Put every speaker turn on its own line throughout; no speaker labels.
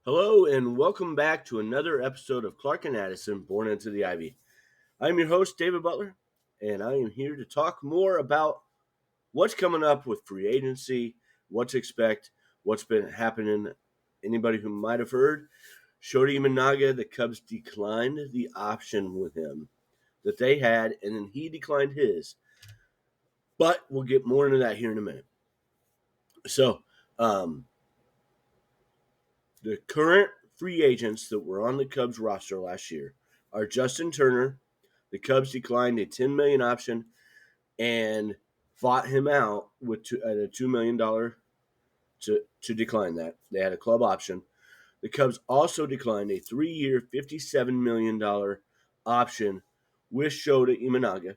Hello and welcome back to another episode of Clark and Addison Born into the Ivy. I'm your host, David Butler, and I am here to talk more about what's coming up with free agency, what to expect, what's been happening. Anybody who might have heard, Shota Imanaga, the Cubs declined the option with him that they had, and then he declined his. But we'll get more into that here in a minute. So, um, the current free agents that were on the Cubs roster last year are Justin Turner. The Cubs declined a $10 million option and fought him out at a $2 million to decline that. They had a club option. The Cubs also declined a 3-year, $57 million option with Shota Imanaga,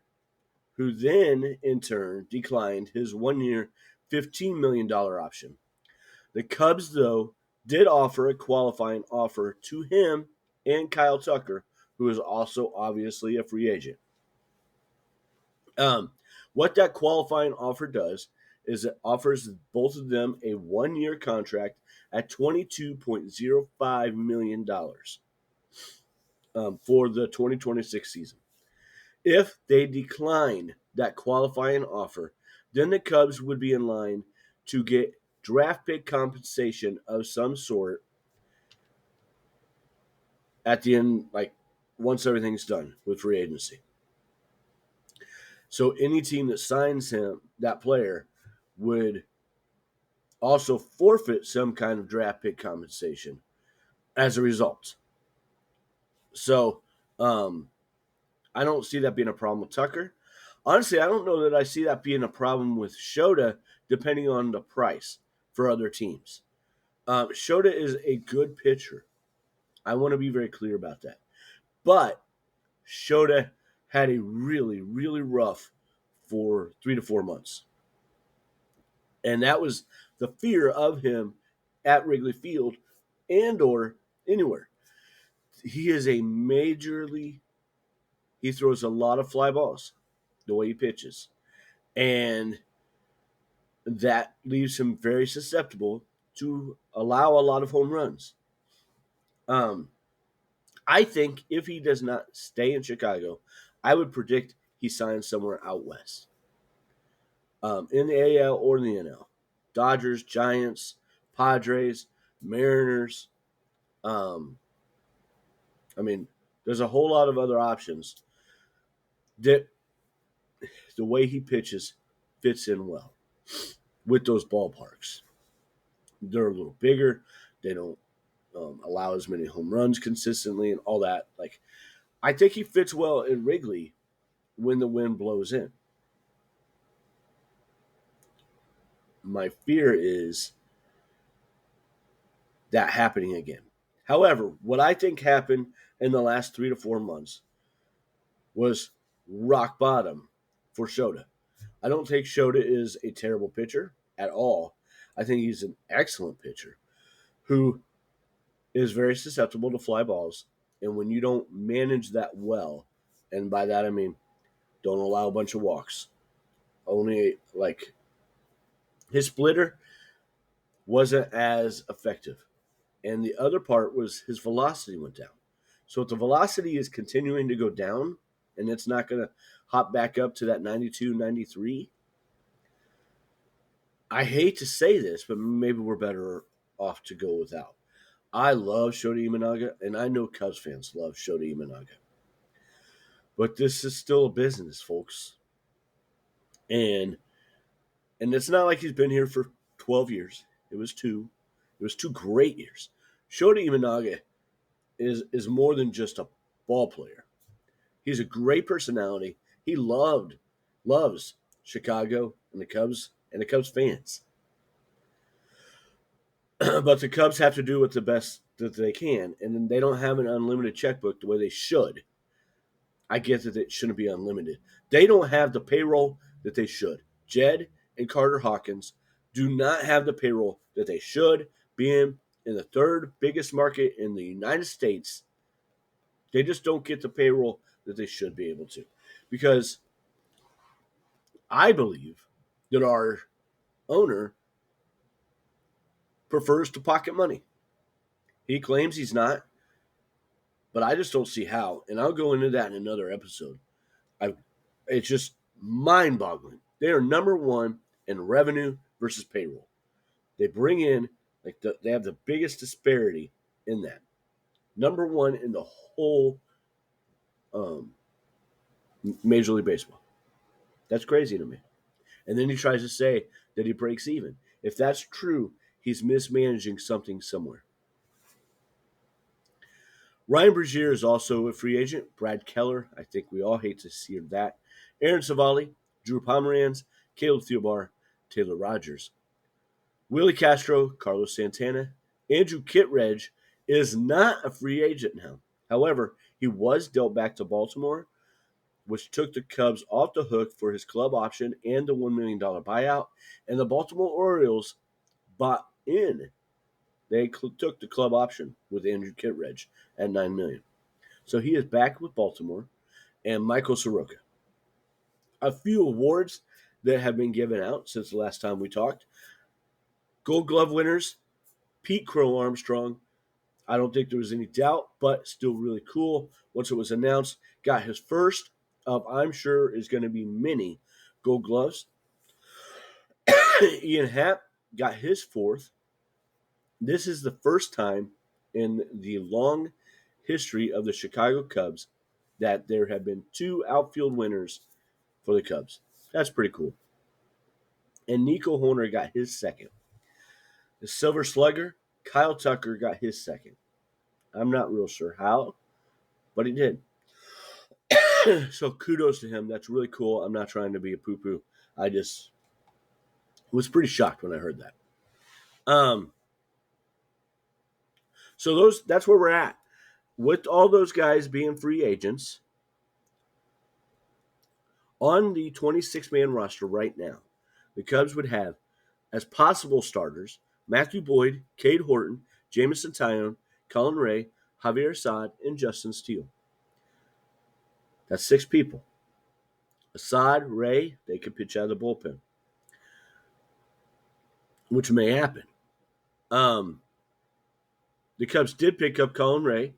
who then in turn declined his 1-year, $15 million option. The Cubs, though, did offer a qualifying offer to him and Kyle Tucker, who is also obviously a free agent. What that qualifying offer does is it offers both of them a 1-year contract at $22.05 million for the 2026 season. If they decline that qualifying offer, then the Cubs would be in line to get draft pick compensation of some sort at the end, like once everything's done with free agency. So any team that signs him, that player, would also forfeit some kind of draft pick compensation as a result. So I don't see that being a problem with Tucker. Honestly, I don't know that I see that being a problem with Shota, depending on the price for other teams. Shota is a good pitcher. I want to be very clear about that. But Shota had a really, really rough for 3 to 4 months. And that was the fear of him at Wrigley Field and or anywhere. He is a majorly he throws a lot of fly balls the way he pitches. And that leaves him very susceptible to allow a lot of home runs. Um, I think if he does not stay in Chicago, I would predict he signs somewhere out west. In the AL or in the NL. Dodgers, Giants, Padres, Mariners. Um, I mean, there's a whole lot of other options that the way he pitches fits in well with those ballparks. They're a little bigger. They don't allow as many home runs consistently and all that. Like, I think he fits well in Wrigley when the wind blows in. My fear is that happening again. However, what I think happened in the last 3 to 4 months was rock bottom for Shota. I don't think Shota is a terrible pitcher at all. I think he's an excellent pitcher who is very susceptible to fly balls. And when you don't manage that well, and by that I mean don't allow a bunch of walks, only like his splitter wasn't as effective. And the other part was his velocity went down. So if the velocity is continuing to go down and it's not going to hop back up to that 92, 93, I hate to say this, but maybe we're better off to go without. I love Shota Imanaga, and I know Cubs fans love Shota Imanaga. But this is still a business, folks. And it's not like he's been here for 12 years. It was two. It was 2 great years. Shota Imanaga is more than just a ball player. He's a great personality. He loves Chicago and the Cubs fans. But the Cubs have to do what's the best that they can, and they don't have an unlimited checkbook the way they should. I get that it shouldn't be unlimited. They don't have the payroll that they should. Jed and Carter Hawkins do not have the payroll that they should, being in the third biggest market in the United States. They just don't get the payroll that they should be able to. Because I believe that our owner prefers to pocket money. He claims he's not, but I just don't see how. And I'll go into that in another episode. It's just mind-boggling. They are number one in revenue versus payroll. They bring in they have the biggest disparity in that. Number one in the whole um, Major League Baseball. That's crazy to me. And then he tries to say that he breaks even. If that's true, he's mismanaging something somewhere. Ryan Brazier is also a free agent. Brad Keller, I think we all hate to see that. Aaron Savali, Drew Pomeranz, Caleb Thielbar, Taylor Rogers. Willie Castro, Carlos Santana, Andrew Kittredge is not a free agent now. However, he was dealt back to Baltimore, which took the Cubs off the hook for his club option and the $1 million buyout. And the Baltimore Orioles bought in. They took the club option with Andrew Kittredge at $9 million. So he is back with Baltimore and Michael Soroka. A few awards that have been given out since the last time we talked. Gold Glove winners, Pete Crow Armstrong. I don't think there was any doubt, but still really cool. Once it was announced, got his first of, I'm sure, is going to be many Gold Gloves. Ian Happ got his fourth. This is the first time in the long history of the Chicago Cubs that there have been two outfield winners for the Cubs. That's pretty cool. And Nico Hoerner got his second. The Silver Slugger, Kyle Tucker got his second. I'm not real sure how, but he did. So kudos to him. That's really cool. I'm not trying to be a poo-poo. I just was pretty shocked when I heard that. So that's where we're at. With all those guys being free agents, on the 26-man roster right now, the Cubs would have as possible starters Matthew Boyd, Cade Horton, Jameson Taillon, Colin Ray, Javier Assad, and Justin Steele. That's 6 people. Assad, Ray, they could pitch out of the bullpen, which may happen. The Cubs did pick up Colin Ray's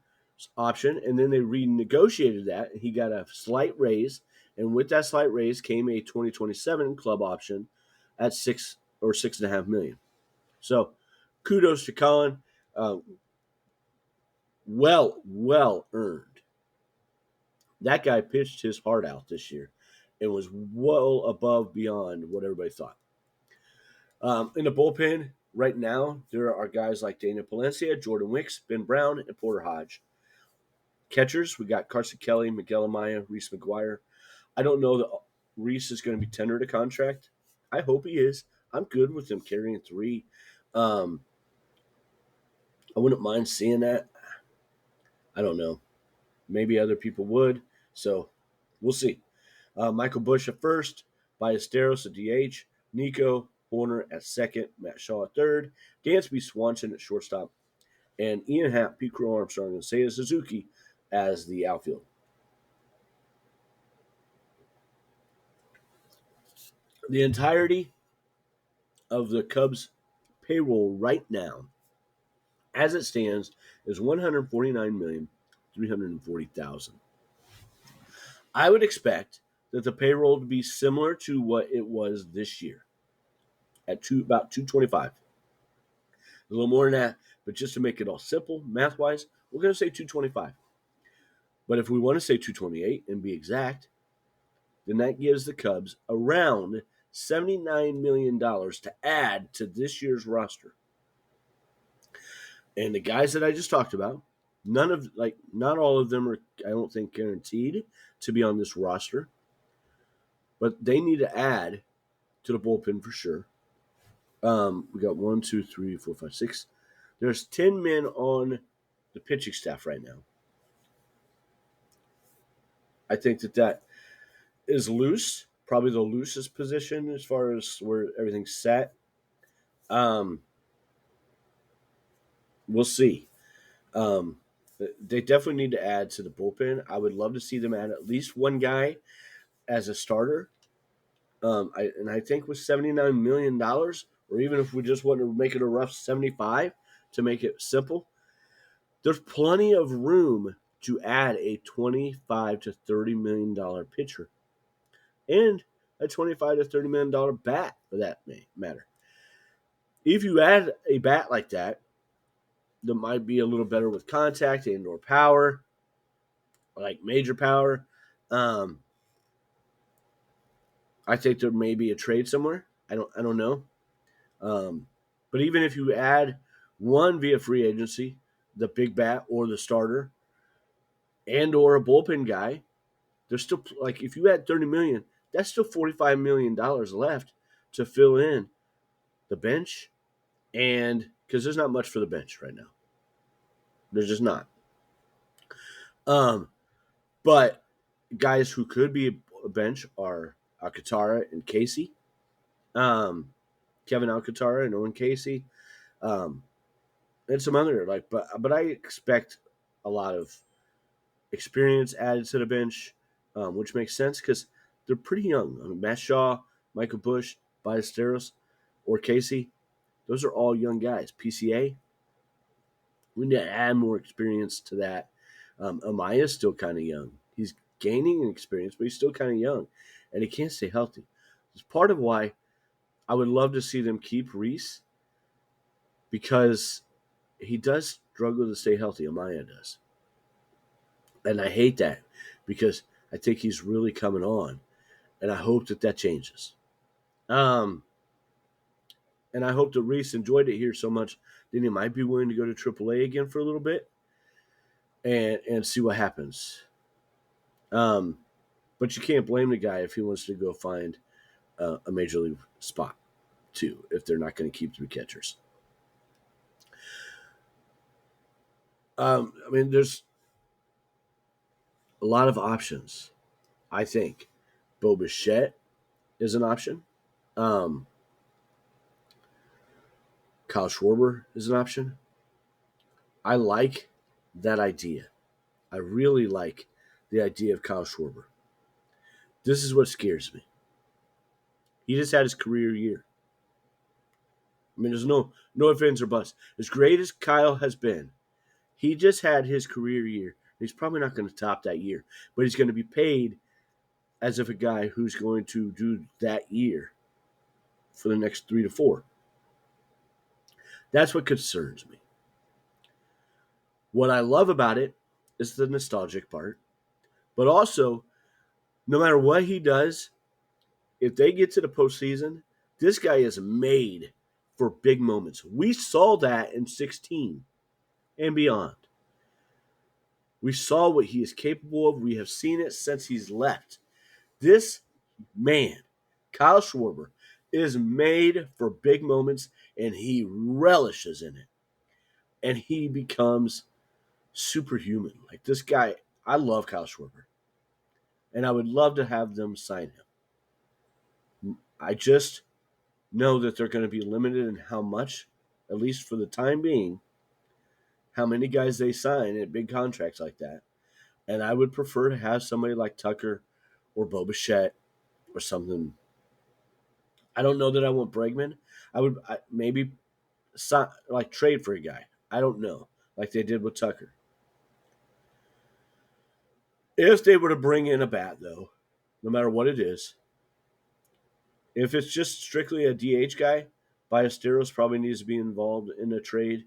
option, and then they renegotiated that. He got a slight raise, and with that slight raise came a 2027 club option at $6.5 million. So, kudos to Colin. Well earned. That guy pitched his heart out this year and was well above beyond what everybody thought. In the bullpen right now, there are guys like Daniel Palencia, Jordan Wicks, Ben Brown, and Porter Hodge. Catchers, we got Carson Kelly, Miguel Amaya, Reese McGuire. I don't know that Reese is going to be tendered a contract. I hope he is. I'm good with him carrying 3. I wouldn't mind seeing that. I don't know. Maybe other people would. So we'll see. Michael Busch at first, Ballesteros at DH, Nico Hoerner at second, Matt Shaw at third, Dansby Swanson at shortstop, and Ian Happ, Pete Crow Armstrong, and Seiya Suzuki as the outfield. The entirety of the Cubs payroll right now, as it stands, is $149,340,000. I would expect that the payroll to be similar to what it was this year, at about 225. A little more than that, but just to make it all simple, math-wise, we're going to say 225. But if we want to say 228 and be exact, then that gives the Cubs around $79 million to add to this year's roster. And the guys that I just talked about, not all of them are, I don't think, guaranteed to be on this roster. But they need to add to the bullpen for sure. We got 1, 2, 3, 4, 5, 6. There's 10 men on the pitching staff right now. I think that is loose, probably the loosest position as far as where everything's set. We'll see. They definitely need to add to the bullpen. I would love to see them add at least one guy as a starter. I think with $79 million, or even if we just want to make it a rough 75 to make it simple, There's plenty of room to add a $25 to $30 million pitcher and a $25 to $30 million bat, for that matter. If you add a bat like that might be a little better with contact and or power, like major power, um, I think there may be a trade somewhere. I don't know. But even if you add one via free agency, the big bat or the starter, and or a bullpen guy, there's still, like, if you add 30 million, that's still $45 million left to fill in the bench, and because there's not much for the bench right now, there's just not. But guys who could be a bench are Alcantara and Casey, Kevin Alcantara and Owen Casey, and some other but I expect a lot of experience added to the bench, which makes sense because they're pretty young. I mean, Matt Shaw, Michael Busch, Ballesteros, or Casey, those are all young guys. PCA, we need to add more experience to that. Amaya's still kind of young. He's gaining in experience, but he's still kind of young, and he can't stay healthy. It's part of why I would love to see them keep Reese, because he does struggle to stay healthy. Amaya does. And I hate that because I think he's really coming on, and I hope that changes. And I hope that Reese enjoyed it here so much that he might be willing to go to AAA again for a little bit and see what happens. But you can't blame the guy if he wants to go find a major league spot too, if they're not going to keep 3 catchers. I mean, there's a lot of options. I think Bo Bichette is an option. Kyle Schwarber is an option. I like that idea. I really like the idea of Kyle Schwarber. This is what scares me. He just had his career year. I mean, there's no ifs, ands, or buts. As great as Kyle has been, he just had his career year. He's probably not going to top that year, but he's going to be paid as if a guy who's going to do that year for the next 3 to 4. That's what concerns me. What I love about it is the nostalgic part, but also, no matter what he does, if they get to the postseason, this guy is made for big moments. We saw that in 16 and beyond. We saw what he is capable of. We have seen it since he's left. This man, Kyle Schwarber, is made for big moments, and he relishes in it. And he becomes superhuman. Like, this guy, I love Kyle Schwarber. And I would love to have them sign him. I just know that they're going to be limited in how much, at least for the time being, how many guys they sign at big contracts like that. And I would prefer to have somebody like Tucker or Bo Bichette or something. I don't know that I want Bregman. I maybe like trade for a guy. I don't know, like they did with Tucker. If they were to bring in a bat, though, no matter what it is, if it's just strictly a DH guy, Ballesteros probably needs to be involved in a trade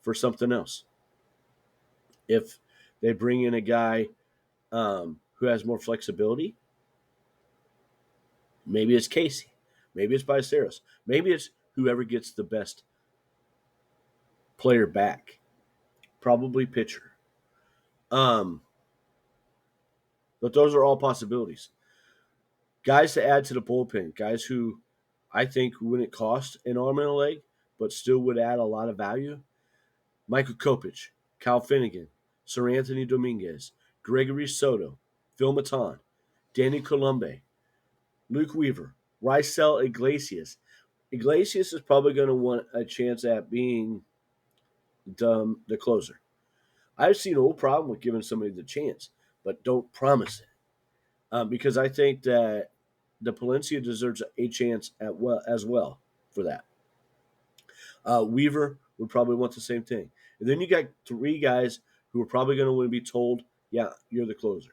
for something else. If they bring in a guy who has more flexibility, maybe it's Casey. Maybe it's Ballesteros. Maybe it's whoever gets the best player back. Probably pitcher. But those are all possibilities. Guys to add to the bullpen. Guys who I think wouldn't cost an arm and a leg, but still would add a lot of value. Michael Kopech, Kyle Finnegan, Sir Anthony Dominguez, Gregory Soto, Phil Maton, Danny Colombe, Luke Weaver, Raisel Iglesias. Iglesias is probably going to want a chance at being the closer. I've seen no problem with giving somebody the chance, but don't promise it. Because I think that the Palencia deserves a chance as well for that. Weaver would probably want the same thing. And then you got 3 guys who are probably going to want to be told, yeah, you're the closer.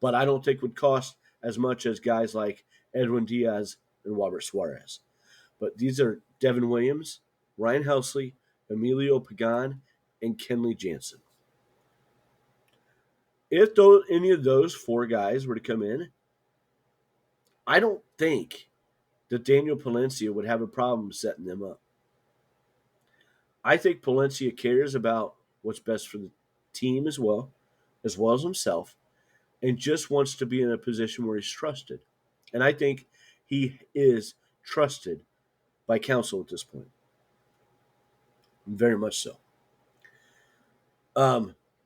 But I don't think would cost as much as guys like Edwin Diaz and Robert Suarez. But these are Devin Williams, Ryan Helsley, Emilio Pagan, and Kenley Jansen. If any of those 4 guys were to come in, I don't think that Daniel Palencia would have a problem setting them up. I think Palencia cares about what's best for the team as well as himself, and just wants to be in a position where he's trusted. And I think he is trusted by counsel at this point. Very much so.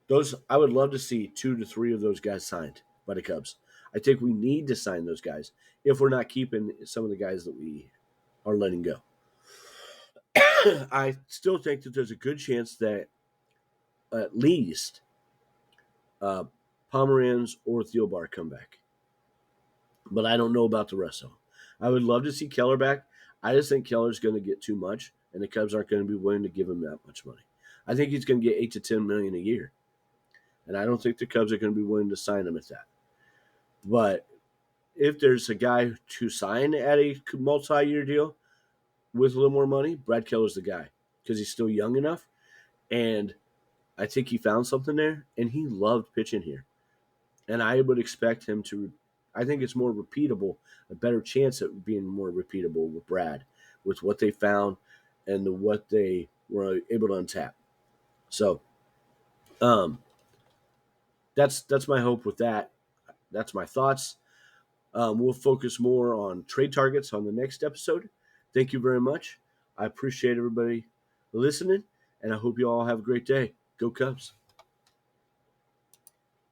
Those I would love to see 2 to 3 of those guys signed by the Cubs. I think we need to sign those guys if we're not keeping some of the guys that we are letting go. I still think that there's a good chance that at least Pomeranz or Thielbar come back. But I don't know about the rest of them. I would love to see Keller back. I just think Keller's going to get too much, and the Cubs aren't going to be willing to give him that much money. I think he's going to get $8 to $10 million a year, and I don't think the Cubs are going to be willing to sign him at that. But if there's a guy to sign at a multi-year deal with a little more money, Brad Keller's the guy because he's still young enough, and I think he found something there, and he loved pitching here. And I would expect him to – I think it's more repeatable, a better chance at being more repeatable with Brad, with what they found and what they were able to untap. So that's my hope with that. That's my thoughts. We'll focus more on trade targets on the next episode. Thank you very much. I appreciate everybody listening, and I hope you all have a great day. Go Cubs.